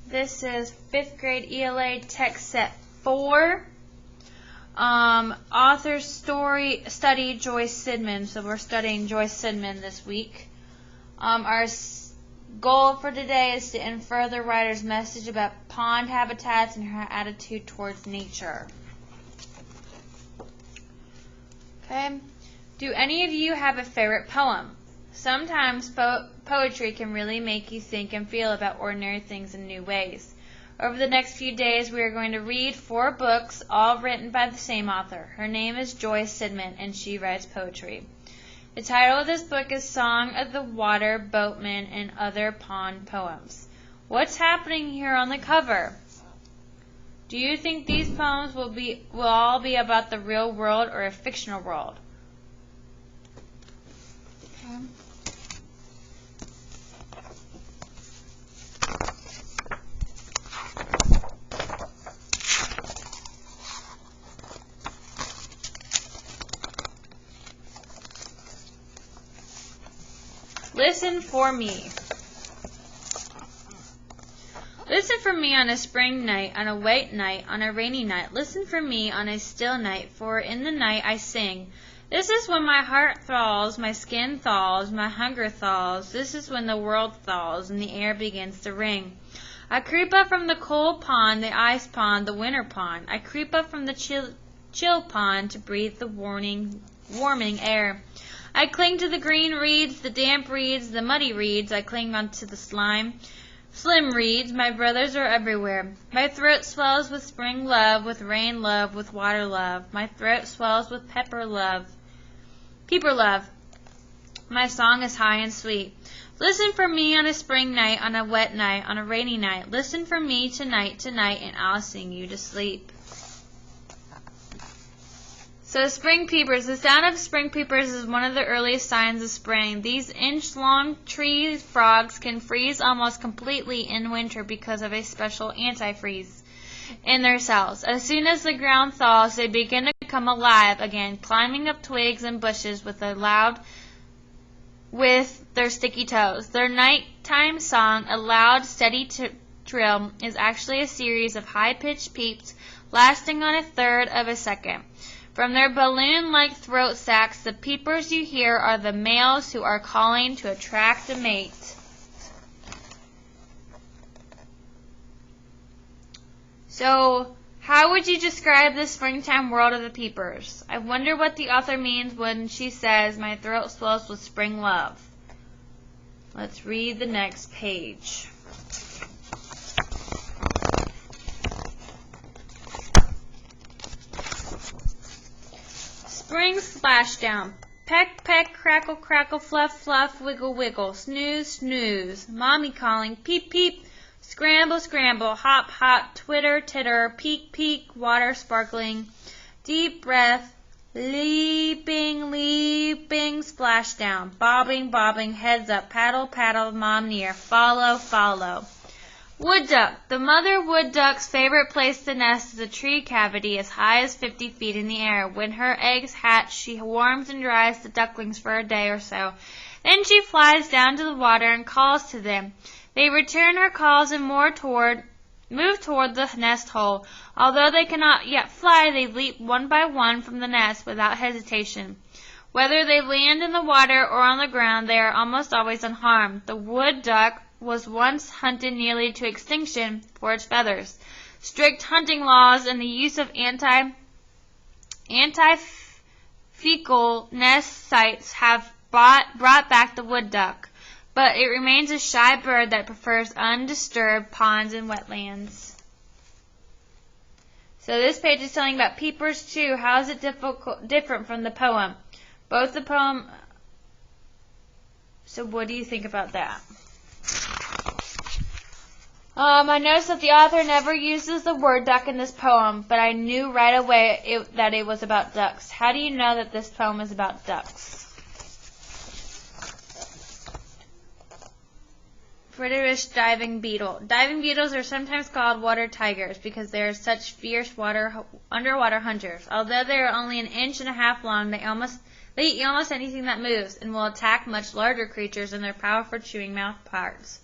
This is 5th grade ELA text set 4. Author story study Joyce Sidman. So we're studying Joyce Sidman this week. Our goal for today is to infer the writer's message about pond habitats and her attitude towards nature. Okay. Do any of you have a favorite poem? Sometimes poetry can really make you think and feel about ordinary things in new ways. Over the next few days, we are going to read 4 books, all written by the same author. Her name is Joyce Sidman, and she writes poetry. The title of this book is Song of the Water, Boatman, and Other Pond Poems. What's happening here on the cover? Do you think these poems will all be about the real world or a fictional world? Okay. Listen for me. Listen for me on a spring night, on a wet night, on a rainy night. Listen for me on a still night, for in the night I sing. This is when my heart thaws, my skin thaws, my hunger thaws. This is when the world thaws and the air begins to ring. I creep up from the cold pond, the ice pond, the winter pond. I creep up from the chill pond to breathe the warming air. I cling to the green reeds, the damp reeds, the muddy reeds. I cling onto the slim reeds. My brothers are everywhere. My throat swells with spring love, with rain love, with water love. My throat swells with peeper love. My song is high and sweet. Listen for me on a spring night, on a wet night, on a rainy night. Listen for me tonight, and I'll sing you to sleep. So spring peepers. The sound of spring peepers is one of the earliest signs of spring. These inch-long tree frogs can freeze almost completely in winter because of a special antifreeze in their cells. As soon as the ground thaws, they begin to come alive again, climbing up twigs and bushes with their sticky toes. Their nighttime song, a loud, steady trill, is actually a series of high-pitched peeps lasting on 1/3 of a second. From their balloon-like throat sacs, the peepers you hear are the males who are calling to attract a mate. So, how would you describe the springtime world of the peepers? I wonder what the author means when she says, my throat swells with spring love. Let's read the next page. Spring splashdown. Peck, peck, crackle, crackle, fluff, fluff, wiggle, wiggle, snooze, snooze. Mommy calling, peep, peep. Scramble, scramble, hop, hop, twitter, titter, peek, peek, water sparkling. Deep breath, leaping, leaping, splashdown. Bobbing, bobbing, heads up, paddle, paddle, mom near. Follow, follow. Wood duck. The mother wood duck's favorite place to nest is a tree cavity as high as 50 feet in the air. When her eggs hatch, she warms and dries the ducklings for a day or so. Then she flies down to the water and calls to them. They return her calls and move toward the nest hole. Although they cannot yet fly, they leap one by one from the nest without hesitation. Whether they land in the water or on the ground, they are almost always unharmed. The wood duck was once hunted nearly to extinction for its feathers. Strict hunting laws and the use of anti-fecal nest sites have brought back the wood duck, but it remains a shy bird that prefers undisturbed ponds and wetlands. So this page is telling about peepers too. How is it different from the poem? Both the poem. So what do you think about that? I noticed that the author never uses the word duck in this poem, but I knew right away that it was about ducks. How do you know that this poem is about ducks? British diving beetle. Diving beetles are sometimes called water tigers because they are such fierce underwater hunters. Although they are only 1.5 inches long, they eat almost anything that moves and will attack much larger creatures in their powerful chewing mouth parts.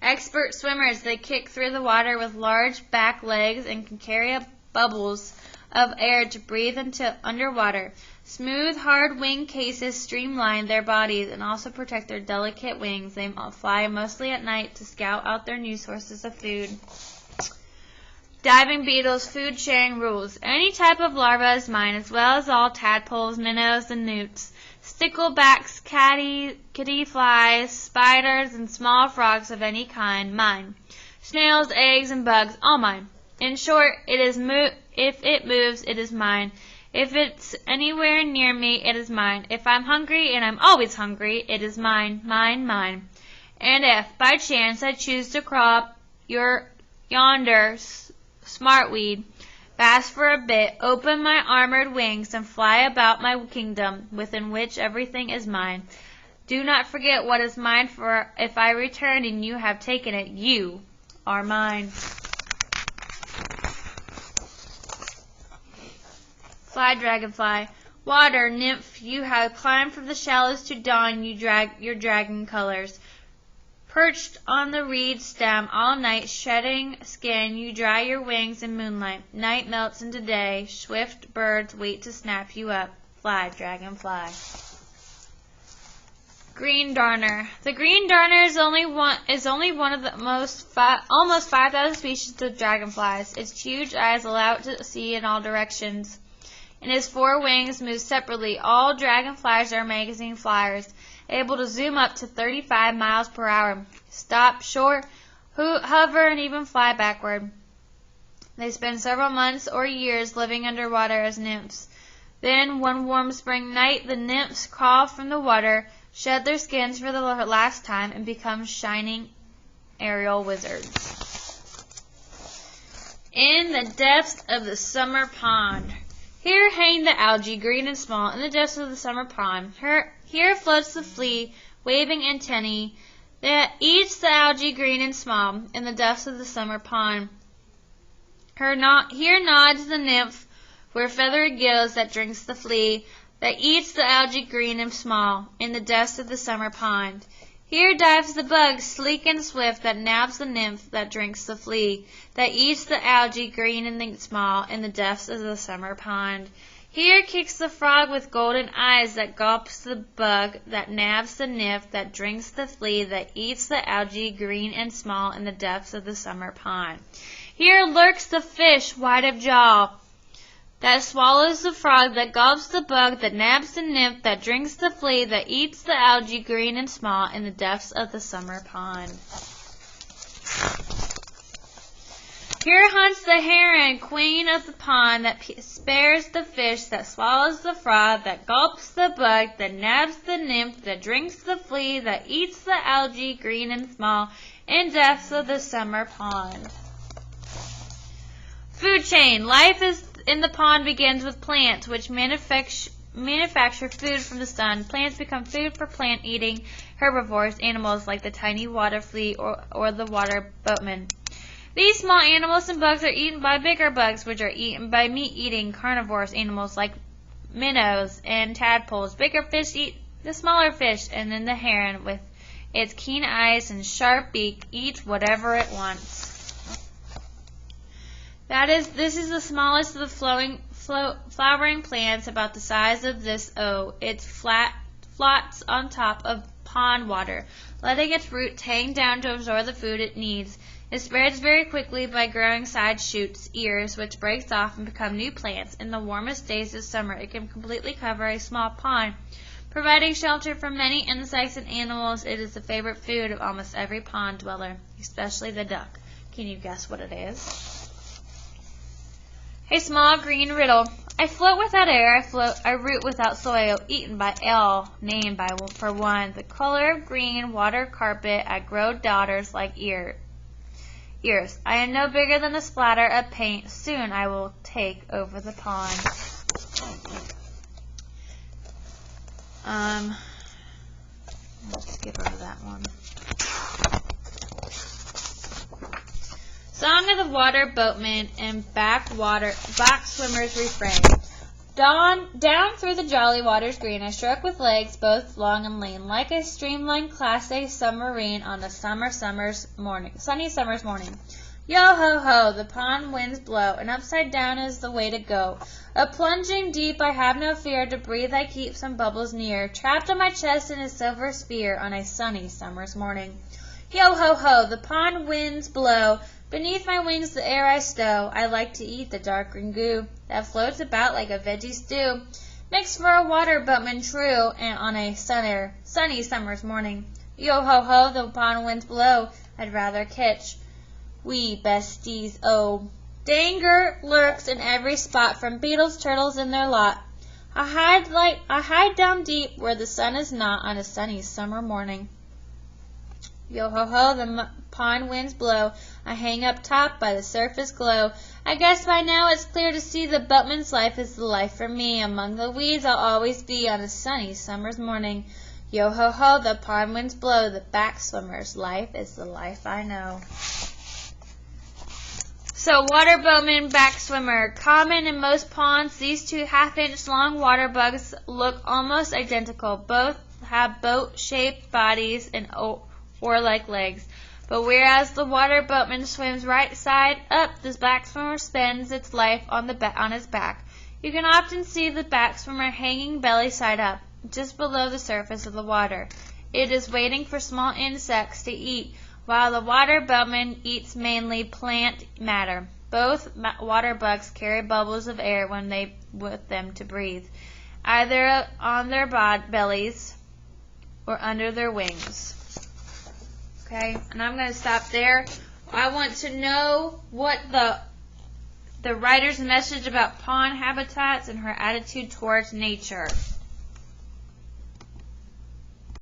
Expert swimmers, they kick through the water with large back legs and can carry up bubbles of air to breathe into underwater. Smooth, hard wing cases streamline their bodies and also protect their delicate wings. They fly mostly at night to scout out their new sources of food. Diving beetles, food sharing rules. Any type of larva is mine, as well as all tadpoles, minnows, and newts. Sticklebacks, kitty flies, spiders, and small frogs of any kind, mine. Snails, eggs, and bugs, all mine. In short, if it moves, it is mine. If it's anywhere near me, it is mine. If I'm hungry, and I'm always hungry, it is mine, mine, mine. And if, by chance, I choose to crop yonder smartweed, fast for a bit, open my armored wings, and fly about my kingdom, within which everything is mine. Do not forget what is mine, for if I return and you have taken it, you are mine. Fly, dragonfly. Water, nymph, you have climbed from the shallows to dawn, your dragon colors. Perched on the reed stem all night, shedding skin, you dry your wings in moonlight. Night melts into day. Swift birds wait to snap you up. Fly, dragonfly. Green darner. The green darner is only one of the almost 5,000 species of dragonflies. Its huge eyes allow it to see in all directions, and its 4 wings move separately. All dragonflies are amazing flyers, able to zoom up to 35 miles per hour, stop short, hover, and even fly backward. They spend several months or years living underwater as nymphs. Then, one warm spring night, the nymphs crawl from the water, shed their skins for the last time, and become shining aerial wizards. In the depths of the summer pond. Here hang the algae, green and small, in the depths of the summer pond. Here floats the flea, waving antennae, that eats the algae, green and small, in the depths of the summer pond. Here nods the nymph, where feathered gills, that drinks the flea, that eats the algae, green and small, in the depths of the summer pond. Here dives the bug, sleek and swift, that nabs the nymph, that drinks the flea, that eats the algae, green and small, in the depths of the summer pond. Here kicks the frog with golden eyes, that gulps the bug, that nabs the nymph, that drinks the flea, that eats the algae, green and small, in the depths of the summer pond. Here lurks the fish, white of jaw, that swallows the frog, that gulps the bug, that nabs the nymph, that drinks the flea, that eats the algae, green and small, in the depths of the summer pond. Here hunts the heron, queen of the pond, that spares the fish, that swallows the frog, that gulps the bug, that nabs the nymph, that drinks the flea, that eats the algae, green and small, in depths of the summer pond. Food chain. Life in the pond begins with plants, which manufacture food from the sun. Plants become food for plant-eating herbivores, animals like the tiny water flea or the water boatman. These small animals and bugs are eaten by bigger bugs, which are eaten by meat-eating carnivorous animals like minnows and tadpoles. Bigger fish eat the smaller fish, and then the heron, with its keen eyes and sharp beak, eats whatever it wants. This is the smallest of the flowering plants, about the size of this O. It floats on top of pond water, letting its roots hang down to absorb the food it needs. It spreads very quickly by growing side shoots, ears, which breaks off and become new plants. In the warmest days of summer, it can completely cover a small pond, providing shelter from many insects and animals. It is the favorite food of almost every pond dweller, especially the duck. Can you guess what it is? A small green riddle. I float without air, I root without soil, eaten by L, named for one. The color of green, water carpet, I grow daughters like ears. I am no bigger than a splatter of paint. Soon I will take over the pond. Let's skip over that one. Song of the Water Boatman and Back Swimmer's Refrain. Down through the jolly waters green, I struck with legs both long and lean, like a streamlined Class A submarine on a sunny summer's morning. Yo-ho-ho, the pond winds blow, and upside down is the way to go. A plunging deep, I have no fear, to breathe I keep some bubbles near, trapped on my chest in a silver sphere on a sunny summer's morning. Yo-ho-ho, the pond winds blow, beneath my wings the air I stow. I like to eat the dark green goo that floats about like a veggie stew, mixed for a water boatman true, and on a sunny summer's morning. Yo-ho-ho, the pond winds blow, I'd rather catch wee besties, oh. Danger lurks in every spot, from beetles, turtles, and their lot. I hide down deep where the sun is not on a sunny summer morning. Yo-ho-ho, the pond winds blow. I hang up top by the surface glow. I guess by now it's clear to see the boatman's life is the life for me. Among the weeds I'll always be on a sunny summer's morning. Yo-ho-ho, the pond winds blow. The back swimmer's life is the life I know. So, water boatman, back swimmer. Common in most ponds, these two half-inch long water bugs look almost identical. Both have boat-shaped bodies and oar-like legs. But whereas the water boatman swims right side up, the back swimmer spends its life on his back. You can often see the back swimmer hanging belly side up, just below the surface of the water. It is waiting for small insects to eat, while the water boatman eats mainly plant matter. Both water bugs carry bubbles of air with them to breathe, either on their bellies or under their wings. Okay, and I'm going to stop there. I want to know what the writer's message about pond habitats and her attitude towards nature.